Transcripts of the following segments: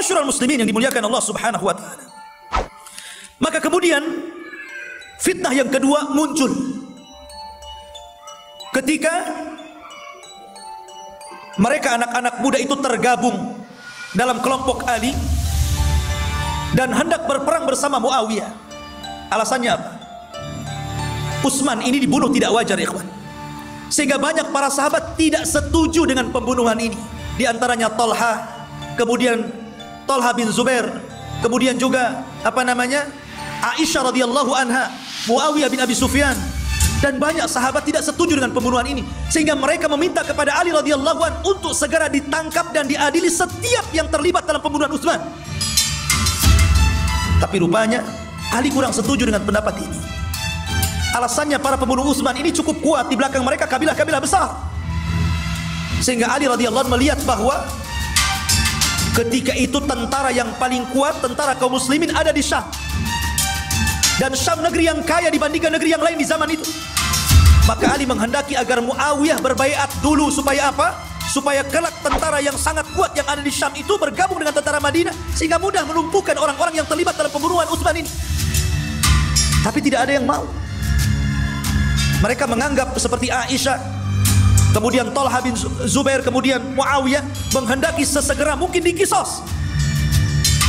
Ma'asyiral muslimin yang dimuliakan Allah Subhanahu wa taala. Maka kemudian fitnah yang kedua muncul ketika mereka anak-anak muda itu tergabung dalam kelompok Ali dan hendak berperang bersama Muawiyah. Alasannya apa? Utsman ini dibunuh tidak wajar, ikhwan. Sehingga banyak para sahabat tidak setuju dengan pembunuhan ini. Di antaranya Talha, kemudian Talha bin Zubair, kemudian juga Aisyah radhiyallahu anha, Muawiyah bin Abi Sufyan, dan banyak sahabat tidak setuju dengan pembunuhan ini, sehingga mereka meminta kepada Ali radhiyallahu anhu untuk segera ditangkap dan diadili setiap yang terlibat dalam pembunuhan Utsman. Tapi rupanya Ali kurang setuju dengan pendapat ini. Alasannya para pembunuh Utsman ini cukup kuat, di belakang mereka kabilah-kabilah besar, sehingga Ali radhiyallahu anhu melihat bahwa ketika itu tentara yang paling kuat, tentara kaum muslimin ada di Syam. Dan Syam negeri yang kaya dibandingkan negeri yang lain di zaman itu. Maka Ali menghendaki agar Muawiyah berbaiat dulu supaya apa? Supaya kelak tentara yang sangat kuat yang ada di Syam itu bergabung dengan tentara Madinah, sehingga mudah melumpuhkan orang-orang yang terlibat dalam pembunuhan Utsman ini. Tapi tidak ada yang mau. Mereka menganggap seperti Aisyah, kemudian Talha bin Zubair, kemudian Muawiyah menghendaki sesegera mungkin dikisos.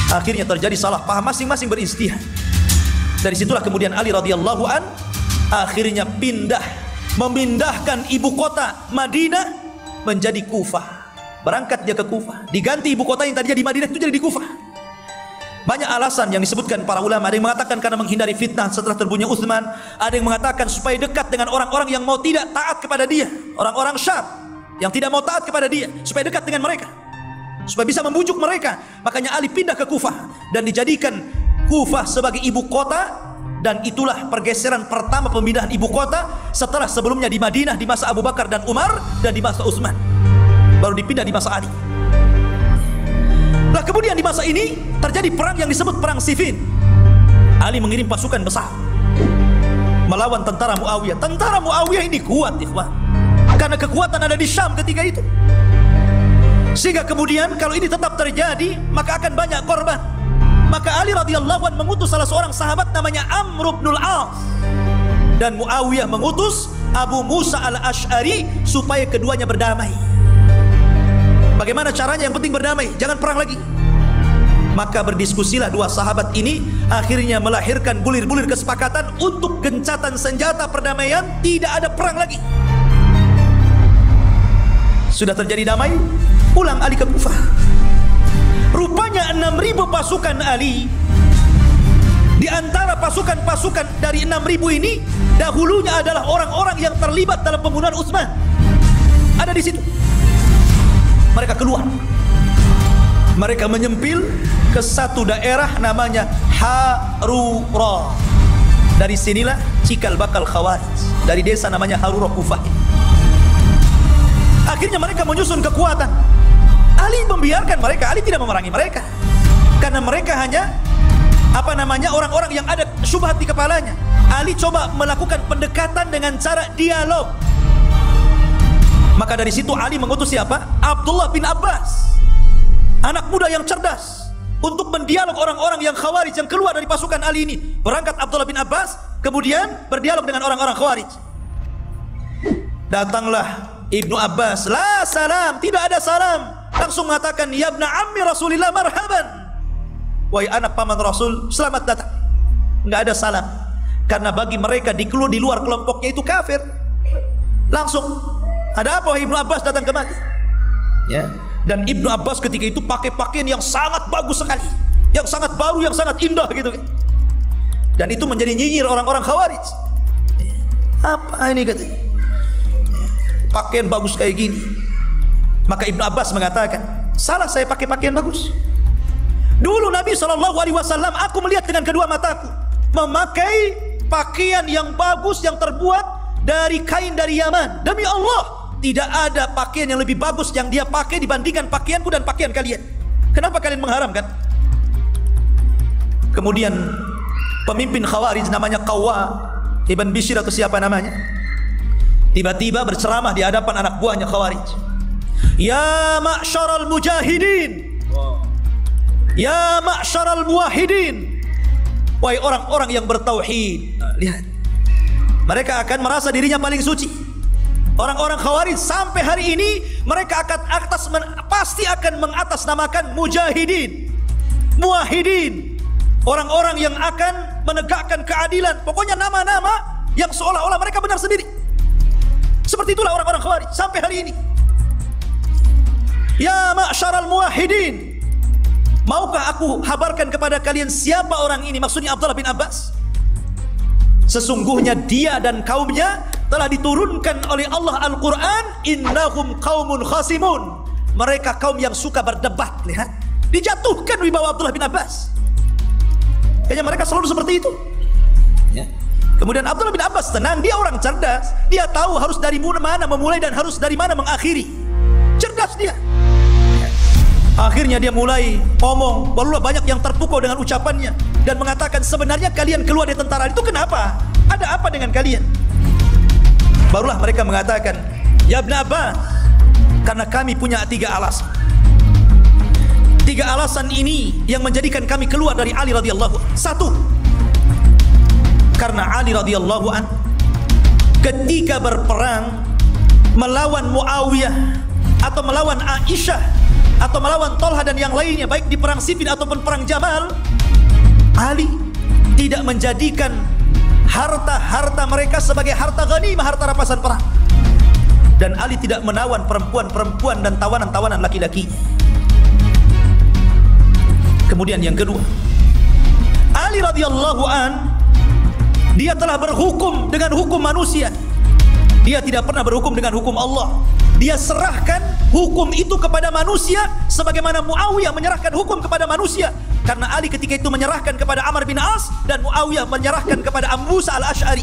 Akhirnya terjadi salah paham, masing-masing beristihad. Dari situlah kemudian Ali radhiyallahu an akhirnya memindahkan ibu kota Madinah menjadi Kufah. Berangkat dia ke Kufah, diganti ibu kota yang tadinya di Madinah itu jadi di Kufah. Banyak alasan yang disebutkan para ulama. Ada yang mengatakan karena menghindari fitnah setelah terbunuhnya Utsman. Ada yang mengatakan supaya dekat dengan orang-orang yang mau tidak taat kepada dia, orang-orang Syam yang tidak mau taat kepada dia, supaya dekat dengan mereka, supaya bisa membujuk mereka. Makanya Ali pindah ke Kufah dan dijadikan Kufah sebagai ibu kota. Dan itulah pergeseran pertama pemindahan ibu kota setelah sebelumnya di Madinah di masa Abu Bakar dan Umar, dan di masa Utsman baru dipindah di masa Ali. Nah, kemudian di masa ini terjadi perang yang disebut perang Siffin. Ali mengirim pasukan besar melawan tentara Muawiyah. Tentara Muawiyah ini kuat, ikhwan, karena kekuatan ada di Syam ketika itu. Sehingga kemudian kalau ini tetap terjadi maka akan banyak korban. Maka Ali radhiyallahu anhu mengutus salah seorang sahabat namanya Amr bin al-As, dan Muawiyah mengutus Abu Musa al-Ash'ari supaya keduanya berdamai. Bagaimana caranya? Yang penting berdamai, jangan perang lagi. Maka berdiskusilah dua sahabat ini, akhirnya melahirkan bulir-bulir kesepakatan untuk gencatan senjata perdamaian, tidak ada perang lagi. Sudah terjadi damai, pulang Ali ke Kufah. Rupanya 6.000 pasukan Ali, di antara pasukan-pasukan dari 6.000 ini dahulunya adalah orang-orang yang terlibat dalam pembunuhan Utsman. Ada di situ. Mereka keluar. Mereka menyempil ke satu daerah namanya Harura. Dari sinilah cikal bakal Khawarij, dari desa namanya Harura Kufah. Akhirnya mereka menyusun kekuatan. Ali membiarkan mereka, Ali tidak memerangi mereka, karena mereka hanya orang-orang yang ada syubhat di kepalanya. Ali coba melakukan pendekatan dengan cara dialog. Maka dari situ Ali mengutus siapa? Abdullah bin Abbas, anak muda yang cerdas, untuk mendialog orang-orang yang Khawarij yang keluar dari pasukan Ali ini. Berangkat Abdullah bin Abbas, kemudian berdialog dengan orang-orang Khawarij. Datanglah Ibnu Abbas, la salam, tidak ada salam. Langsung mengatakan, ya ibna ammi Rasulillah marhaban, wahai anak paman Rasul, selamat datang. Nggak ada salam, karena bagi mereka di luar kelompoknya itu kafir. Langsung, ada apa wahai Ibnu Abbas datang kemari? Ya. Dan Ibnu Abbas ketika itu pakai pakaian yang sangat bagus sekali, yang sangat baru, yang sangat indah gitu. Dan itu menjadi nyinyir orang-orang Khawarij. Apa ini katanya? Pakaian bagus kayak gini. Maka Ibnu Abbas mengatakan, salah saya pakai pakaian bagus. Dulu Nabi SAW, aku melihat dengan kedua mataku, memakai pakaian yang bagus yang terbuat dari kain dari Yaman. Demi Allah, tidak ada pakaian yang lebih bagus yang dia pakai dibandingkan pakaianku dan pakaian kalian. Kenapa kalian mengharamkan? Kemudian pemimpin Khawarij namanya Qawwa Ibn Bishr atau siapa namanya, tiba-tiba berceramah di hadapan anak buahnya Khawarij. Ya ma'syaral mujahidin, Ya ma'syaral muwahhidin, wahai orang-orang yang bertauhid. Lihat, mereka akan merasa dirinya paling suci. Orang-orang Khawarij sampai hari ini mereka pasti akan mengatasnamakan mujahidin, muwahhidin, orang-orang yang akan menegakkan keadilan. Pokoknya nama-nama yang seolah-olah mereka benar sendiri. Seperti itulah orang-orang Khawarij sampai hari ini. Ya ma'syaral muwahhidin, maukah aku habarkan kepada kalian siapa orang ini? Maksudnya Abdullah bin Abbas. Sesungguhnya dia dan kaumnya telah diturunkan oleh Allah Al-Quran, innahum qaumun khasimun. Mereka kaum yang suka berdebat. Lihat, dijatuhkan wibawa Abdullah bin Abbas. Kayaknya mereka selalu seperti itu ya. Kemudian Abdullah bin Abbas tenang, dia orang cerdas. Dia tahu harus dari mana memulai dan harus dari mana mengakhiri. Cerdas dia. Akhirnya dia mulai ngomong, barulah banyak yang terpukau dengan ucapannya dan mengatakan, sebenarnya kalian keluar dari tentara itu kenapa? Ada apa dengan kalian? Barulah mereka mengatakan, ya Ibn Abbas, karena kami punya 3 alasan. 3 alasan ini yang menjadikan kami keluar dari Ali radhiyallahu anhu. 1, karena Ali radhiyallahu anhu ketika berperang melawan Muawiyah atau melawan Aisyah atau melawan Tolha dan yang lainnya, baik di perang Siffin ataupun perang Jamal, Ali tidak menjadikan harta-harta mereka sebagai harta ghanimah, harta rampasan perang. Dan Ali tidak menawan perempuan-perempuan dan tawanan-tawanan laki-lakinya. Kemudian yang kedua, Ali radhiyallahu an, dia telah berhukum dengan hukum manusia. Dia tidak pernah berhukum dengan hukum Allah. Dia serahkan hukum itu kepada manusia, sebagaimana Muawiyah menyerahkan hukum kepada manusia. Karena Ali ketika itu menyerahkan kepada Amr bin As dan Muawiyah menyerahkan kepada Abu Musa al-Ash'ari.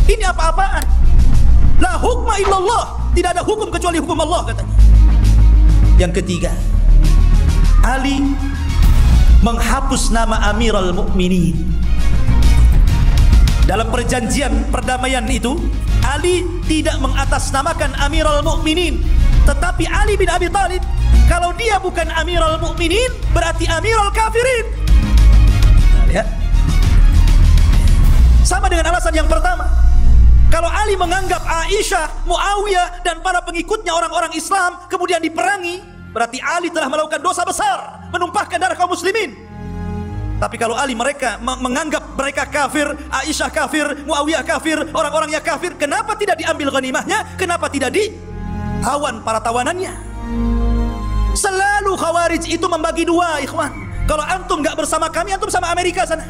Ini apa-apaan? La hukma illallah, tidak ada hukum kecuali hukum Allah, katanya. Yang ketiga, Ali menghapus nama Amirul Mukminin. Dalam perjanjian perdamaian itu, Ali tidak mengatasnamakan Amirul Mukminin, tetapi Ali bin Abi Thalib, kalau dia bukan Amirul Mukminin, berarti Amirul Kafirin. Nah, lihat. Sama dengan alasan yang pertama. Kalau Ali menganggap Aisyah, Muawiyah dan para pengikutnya orang-orang Islam kemudian diperangi, berarti Ali telah melakukan dosa besar, menumpahkan darah kaum muslimin. Tapi kalau Ali menganggap mereka kafir, Aisyah kafir, Muawiyah kafir, orang-orangnya kafir, kenapa tidak diambil ghanimahnya? Kenapa tidak ditawan para tawanannya? Selalu Khawarij itu membagi dua, ikhwan. Kalau antum nggak bersama kami, antum sama Amerika sana.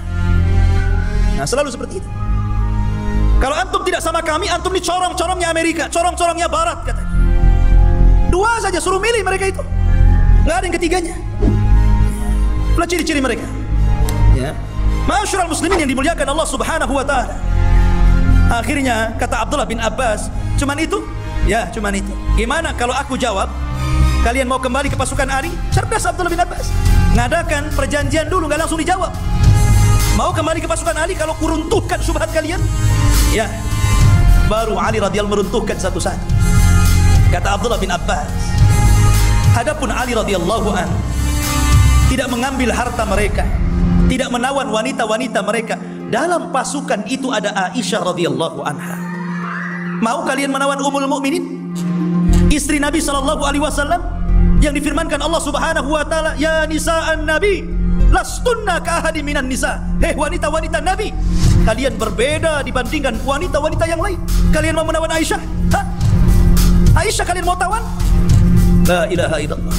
Nah, selalu seperti itu. Kalau antum tidak sama kami, antum ini corong-corongnya Amerika, corong-corongnya Barat, katanya. Dua saja, suruh milih mereka itu. Nggak ada yang ketiganya. Itulah ciri-ciri mereka. Ya. Ma'asyiral muslimin yang dimuliakan Allah Subhanahu wa taala. Akhirnya kata Abdullah bin Abbas, cuman itu? Ya, cuman itu. Gimana kalau aku jawab, kalian mau kembali ke pasukan Ali? Cerdas Abdullah bin Abbas. Ngadakan perjanjian dulu, nggak langsung dijawab. Mau kembali ke pasukan Ali kalau kuruntuhkan syubhat kalian? Ya. Baru Ali radhiyallahu meruntuhkan satu-satu. Kata Abdullah bin Abbas, adapun Ali radhiyallahu an tidak mengambil harta mereka, tidak menawan wanita-wanita mereka. Dalam pasukan itu ada Aisyah radhiyallahu anha. Mau kalian menawan Ummul Mukminin, istri Nabi sallallahu alaihi wasallam, yang difirmankan Allah Subhanahu wa taala, ya nisa'an nabi lastunna ka ahadin minan nisa. Hei wanita-wanita Nabi, kalian berbeda dibandingkan wanita-wanita yang lain. Kalian mau menawan Aisyah? Hah? Aisyah kalian mau tawan? La ilaha illallah.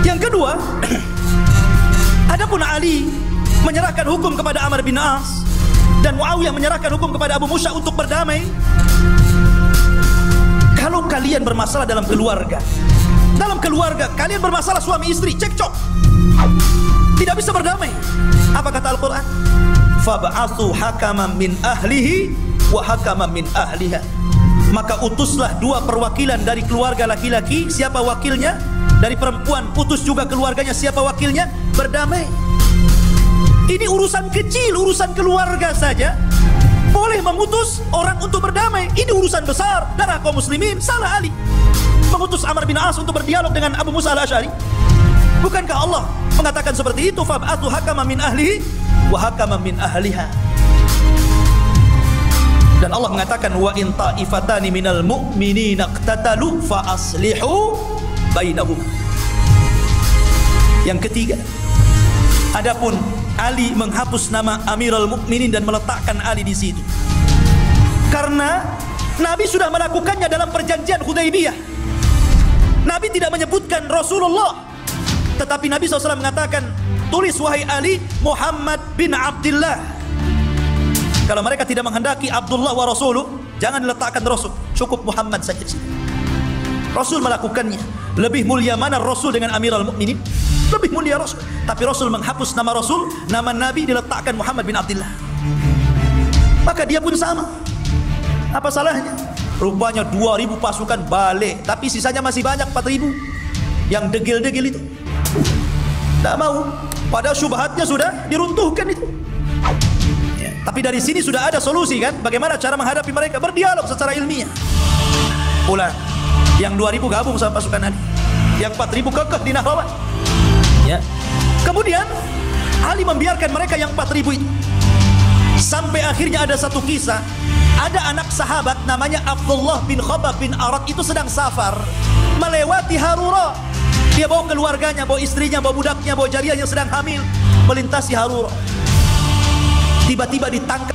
Yang kedua, adapun Ali menyerahkan hukum kepada Amr bin As dan Muawiyah menyerahkan hukum kepada Abu Musa untuk berdamai. Kalau kalian bermasalah dalam keluarga kalian bermasalah suami istri, cekcok, tidak bisa berdamai, apa kata Al-Quran? Fab'athu hakaman min ahlihi wa hakaman min ahliha. Maka utuslah dua perwakilan dari keluarga laki-laki, siapa wakilnya? Dari perempuan, utus juga keluarganya, siapa wakilnya? Berdamai. Ini urusan kecil, urusan keluarga saja boleh memutus orang untuk berdamai. Ini urusan besar, darah kaum muslimin. Salah Ali mengutus Amr bin As untuk berdialog dengan Abu Musa al-Ash'ari. Bukankah Allah mengatakan seperti itu, fab'athu hakaman min ahlihi wa hakaman min ahliha. Dan Allah mengatakan, wa in ta'ifatani minal mu'minina iqtatalu fa aslihu bainahum. Yang ketiga, adapun Ali menghapus nama Amirul Mukminin dan meletakkan Ali di situ karena Nabi sudah melakukannya dalam perjanjian Hudaybiyah. Nabi tidak menyebutkan Rasulullah, tetapi Nabi SAW mengatakan, tulis wahai Ali Muhammad bin Abdullah. Kalau mereka tidak menghendaki Abdullah wa Rasuluh, jangan diletakkan Rasul, cukup Muhammad saja. Rasul melakukannya. Lebih mulia mana Rasul dengan Amirul Mukminin? Lebih mulia Rasul. Tapi Rasul menghapus nama Rasul, nama Nabi diletakkan Muhammad bin Abdullah. Maka dia pun sama. Apa salahnya? Rupanya 2000 pasukan balik, tapi sisanya masih banyak, 4000 yang degil-degil itu. Tidak mau. Padahal syubhatnya sudah diruntuhkan itu. Ya. Tapi dari sini sudah ada solusi kan? Bagaimana cara menghadapi mereka? Berdialog secara ilmiah. Pula yang 2000 gabung sama pasukan Ali, yang 4000 kekeh di Nahrawan. Ya. Kemudian Ali membiarkan mereka yang 4000 itu. Sampai akhirnya ada satu kisah, ada anak sahabat namanya Abdullah bin Khabbab bin Arat itu sedang safar melewati Harura. Dia bawa keluarganya, bawa istrinya, bawa budaknya, bawa jariyah yang sedang hamil, melintasi Harura. Tiba-tiba ditangkap